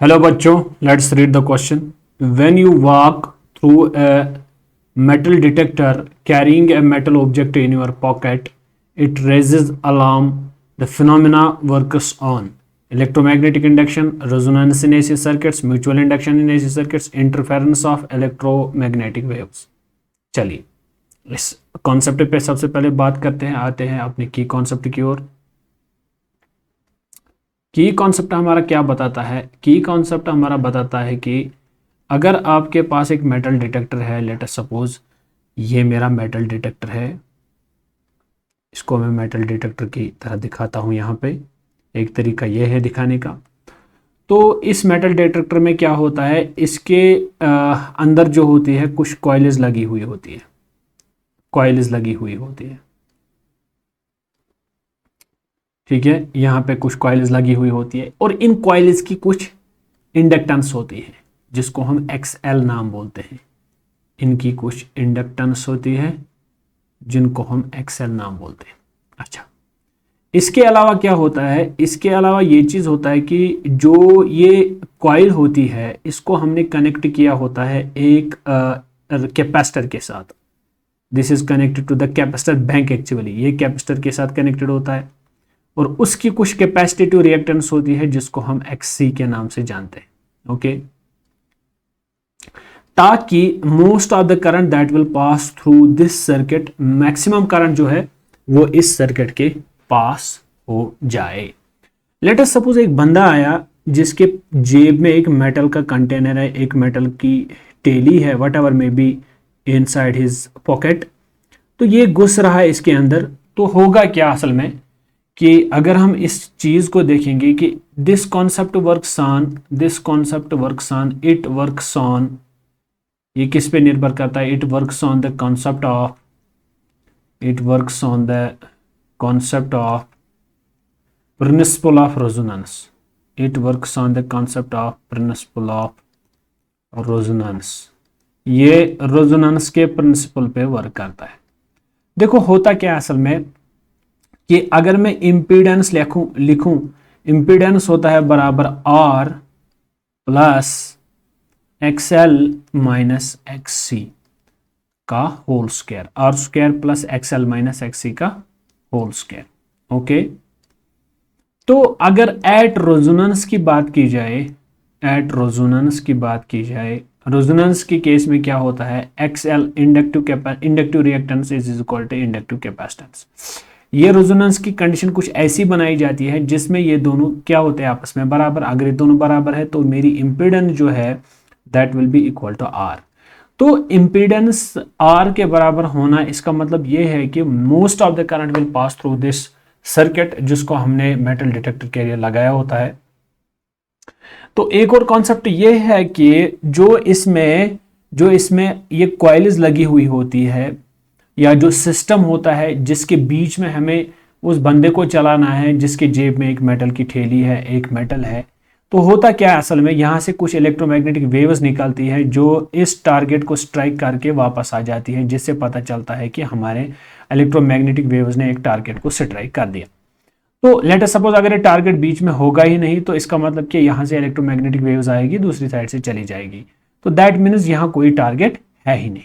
Hello बच्चों, let's read the question. When you walk through a metal detector carrying a metal object in your pocket, it raises alarm. The phenomena works on electromagnetic induction, resonance in AC circuits, mutual induction in AC circuits, interference of electromagnetic waves. चलिए इस concept पे सबसे पहले बात करते हैं, आते हैं अपने की कॉन्सेप्ट की ओर। की कॉन्सेप्ट हमारा क्या बताता है? की कॉन्सेप्ट हमारा बताता है कि अगर आपके पास एक मेटल डिटेक्टर है, लेट अस सपोज ये मेरा मेटल डिटेक्टर है, इसको मैं मेटल डिटेक्टर की तरह दिखाता हूँ। यहाँ पे एक तरीका ये है दिखाने का। तो इस मेटल डिटेक्टर में क्या होता है, इसके अंदर जो होती है कुछ कॉइल्स लगी हुई होती है, कॉइल्स लगी हुई होती है, ठीक है। यहाँ पे कुछ कॉइल्स लगी हुई होती है और इन कॉइल्स की कुछ इंडक्टेंस होती है जिसको हम XL नाम बोलते हैं। इनकी कुछ इंडक्टेंस होती है जिनको हम XL नाम बोलते हैं। अच्छा, इसके अलावा क्या होता है? इसके अलावा ये चीज़ होता है कि जो ये कॉइल होती है इसको हमने कनेक्ट किया होता है एक कैपेसिटर के साथ। This is connected to the capacitor bank. Actually ये कैपेसिटर के साथ कनेक्टेड होता है और उसकी कुछ कैपेसिटिव रिएक्टेंस होती है जिसको हम XC के नाम से जानते हैं। ओके, ताकि most of the current that will pass through this circuit, maximum current जो है वो इस सर्किट के पास हो जाए। लेट अस सपोज एक बंदा आया जिसके जेब में एक मेटल का कंटेनर है, एक मेटल की टेली है, what ever may be inside his pocket. तो ये घुस रहा है इसके अंदर। तो होगा क्या असल में कि अगर हम इस चीज को देखेंगे कि this concept works on, this concept works on, it works on, ये किस पे निर्भर करता है? It works on the concept of, it works on the concept of principal of resonance. It works on the concept of principal of resonance. ये resonance के principal पे work करता है। देखो होता क्या असल में कि अगर मैं इम्पीडेंस लिखूं, इम्पीडेंस होता है बराबर R plus XL minus XC का whole square, R square plus XL minus XC का होल स्क्वायर। ओके, तो अगर एट रेजोनेंस की बात की जाए, एट रेजोनेंस की बात की जाए, रेजोनेंस के केस में क्या होता है? XL inductive reactance is equal to inductive capacitance. ये रेजोनेंस की कंडीशन कुछ ऐसी बनाई जाती है जिसमें ये दोनों क्या होते हैं आपस में बराबर। अगर ये दोनों बराबर है तो मेरी इंपीडेंस जो है that will be equal to R। तो इंपीडेंस R के बराबर होना, इसका मतलब ये है कि most of the current will pass through this circuit जिसको हमने मेटल डिटेक्टर के लिए लगाया होता है। तो एक और कॉन्सेप्ट ये है कि जो इसमें ये कॉइल्स लगी हुई होती है या जो सिस्टम होता है जिसके बीच में हमें उस बंदे को चलाना है जिसके जेब में एक मेटल की थैली है, एक मेटल है। तो होता क्या है असल में, यहाँ से कुछ इलेक्ट्रोमैग्नेटिक वेव्स निकलती है जो इस टारगेट को स्ट्राइक करके वापस आ जाती है, जिससे पता चलता है कि हमारे इलेक्ट्रोमैग्नेटिक वेव्स ने एक टारगेट को स्ट्राइक कर दिया। तो लेट अस सपोज अगर ये टारगेट बीच में होगा ही नहीं तो इसका मतलब कि यहाँ से इलेक्ट्रोमैग्नेटिक वेव्स आएगी, दूसरी साइड से चली जाएगी। तो दैट मीन्स यहाँ कोई टारगेट है ही नहीं।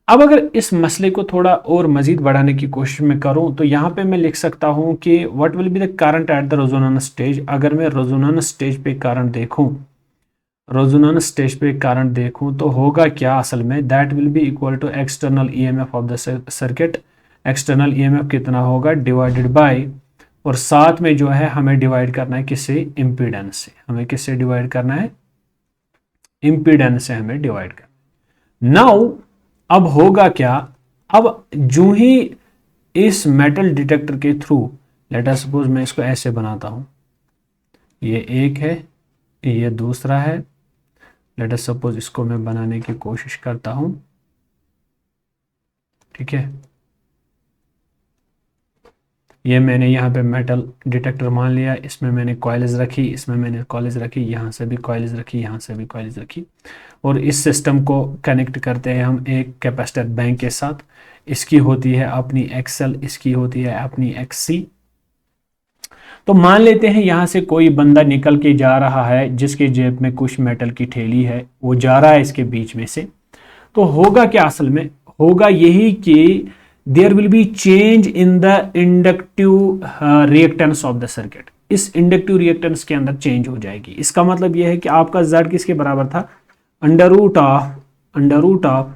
अब अगर इस मसले को थोड़ा और मजीद बढ़ाने की कोशिश में करूं तो यहाँ पे मैं लिख सकता हूं कि what will be the current at the resonance stage. अगर मैं रेजोनेंस स्टेज पे करंट देखूं, रेजोनेंस स्टेज पे करंट देखूं तो होगा क्या असल में, that will be equal to external EMF of the circuit. External EMF कितना होगा? डिवाइडेड बाय, और साथ में जो है हमें डिवाइड करना है किससे? इंपीडेंस से। हमें किससे डिवाइड करना है? इंपीडेंस से हमें डिवाइड करना। नाउ अब होगा क्या? अब जो ही इस मेटल डिटेक्टर के थ्रू, लेट अस सपोज मैं इसको ऐसे बनाता हूं, ये एक है, ये दूसरा है। लेट अस सपोज इसको मैं बनाने की कोशिश करता हूं, ठीक है। ये मैंने यहाँ पे मेटल डिटेक्टर मान लिया, इसमें मैंने कॉइल्स रखी, इसमें मैंने कॉइल्स रखी, यहाँ से भी कॉइल्स रखी, यहाँ से भी कॉइल्स रखी, और इस सिस्टम को कनेक्ट करते हैं हम एक कैपेसिटर बैंक के साथ। इसकी होती है अपनी XL, इसकी होती है अपनी XC। तो मान लेते हैं यहां से कोई बंदा निकल के जा रहा है जिसके जेब में कुछ मेटल की थैली है, वो जा रहा है इसके बीच में से। तो होगा क्या, असल में होगा यही कि there will be change in the inductive reactance of the circuit. इस इंडक्टिव रिएक्टेंस के अंदर चेंज हो जाएगी। इसका मतलब यह है कि आपका Z किसके बराबर था, under root of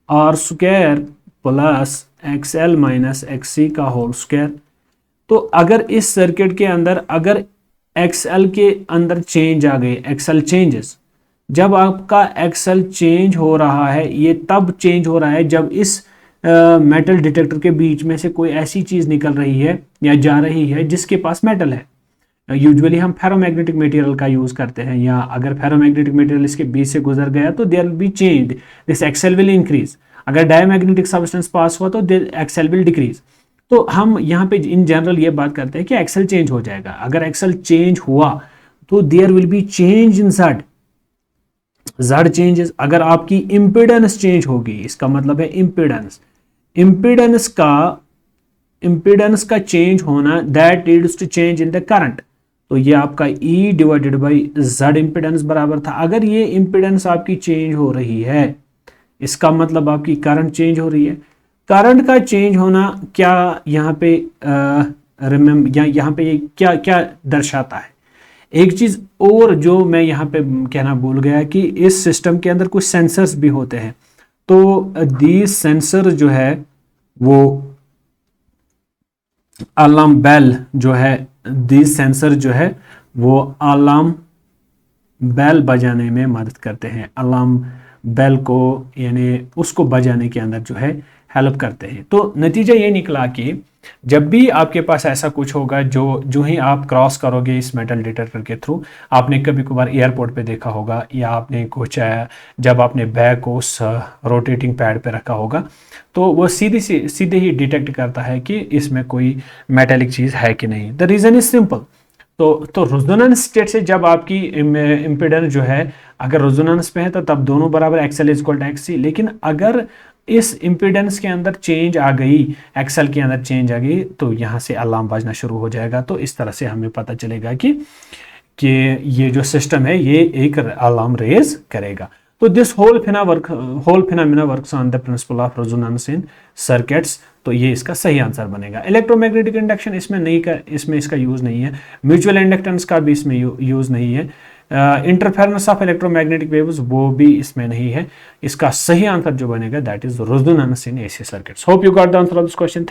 R square plus XL minus XC का होल स्क्वायर। तो अगर इस सर्किट के अंदर अगर XL के अंदर चेंज आ गए, XL चेंजेस, जब आपका XL चेंज हो रहा है, ये तब चेंज हो रहा है जब इस मेटल डिटेक्टर के बीच में से कोई ऐसी चीज निकल रही है या जा रही है जिसके पास मेटल है। यूजुअली हम फेरोमैग्नेटिक मटेरियल का यूज करते हैं, या अगर फेरोमैग्नेटिक मटेरियल इसके बीच से गुजर गया तो there will be change, this XL will increase. अगर डायमैग्नेटिक सब्सटेंस पास हुआ तो XL विल डिक्रीज। तो हम यहाँ पे इन जनरल ये बात करते हैं कि XL चेंज हो जाएगा। अगर XL चेंज हुआ तो there will be change in Z changes. अगर आपकी इंपेडेंस चेंज होगी, इसका मतलब है इंपेडेंस का चेंज होना, that leads to change in the current. तो ये आपका E divided by Z impedance बराबर था। अगर ये इंपेडेंस आपकी चेंज हो रही है, इसका मतलब आपकी करंट चेंज हो रही है। करंट का चेंज होना क्या यहाँ पे यहाँ पे क्या क्या दर्शाता है। एक चीज और जो मैं यहाँ पे कहना भूल गया कि इस सिस्टम के अंदर कुछ सेंसर्स भी होते हैं। तो दी सेंसर जो है वो अलार्म बेल जो है, दी सेंसर जो है वो अलार्म बेल बजाने में मदद करते हैं। अलार्म बेल को यानी उसको बजाने के अंदर जो है हेल्प करते हैं। तो नतीजा ये निकला कि जब भी आपके पास ऐसा कुछ होगा, जो ही आप क्रॉस करोगे इस मेटल डिटेक्टर के थ्रू, आपने कभी कभार एयरपोर्ट पे देखा होगा या आपने कुछ जब आपने बैग को उस रोटेटिंग पैड पे रखा होगा, तो वो सीधे ही डिटेक्ट करता है कि इसमें कोई मेटेलिक चीज़ है कि नहीं। The reason is simple. तो रेजोनेंस स्टेट से जब आपकी इम्पीडेंस जो है अगर रेजोनेंस पे है तो तब दोनों बराबर XL is equal to XC। लेकिन अगर इस इम्पीडेंस के अंदर चेंज आ गई, XL के अंदर चेंज आ गई, तो यहाँ से अलार्म बजना शुरू हो जाएगा। तो इस तरह से हमें पता चलेगा कि ये जो सिस्टम है ये एक अलार्म रेज करेगा। तो this whole phenomena works on the principle of resonance in circuits. तो ये इसका सही आंसर बनेगा। इलेक्ट्रोमैग्नेटिक इंडक्शन इसमें इसका यूज नहीं है। म्यूचुअल इंडक्टेंस का भी इसमें यूज नहीं है। इंटरफेरेंस ऑफ इलेक्ट्रोमैग्नेटिक वेव्स वो भी इसमें नहीं है। इसका सही आंसर जो बनेगा that is resonance in AC circuits. Hope you got the answer of this question.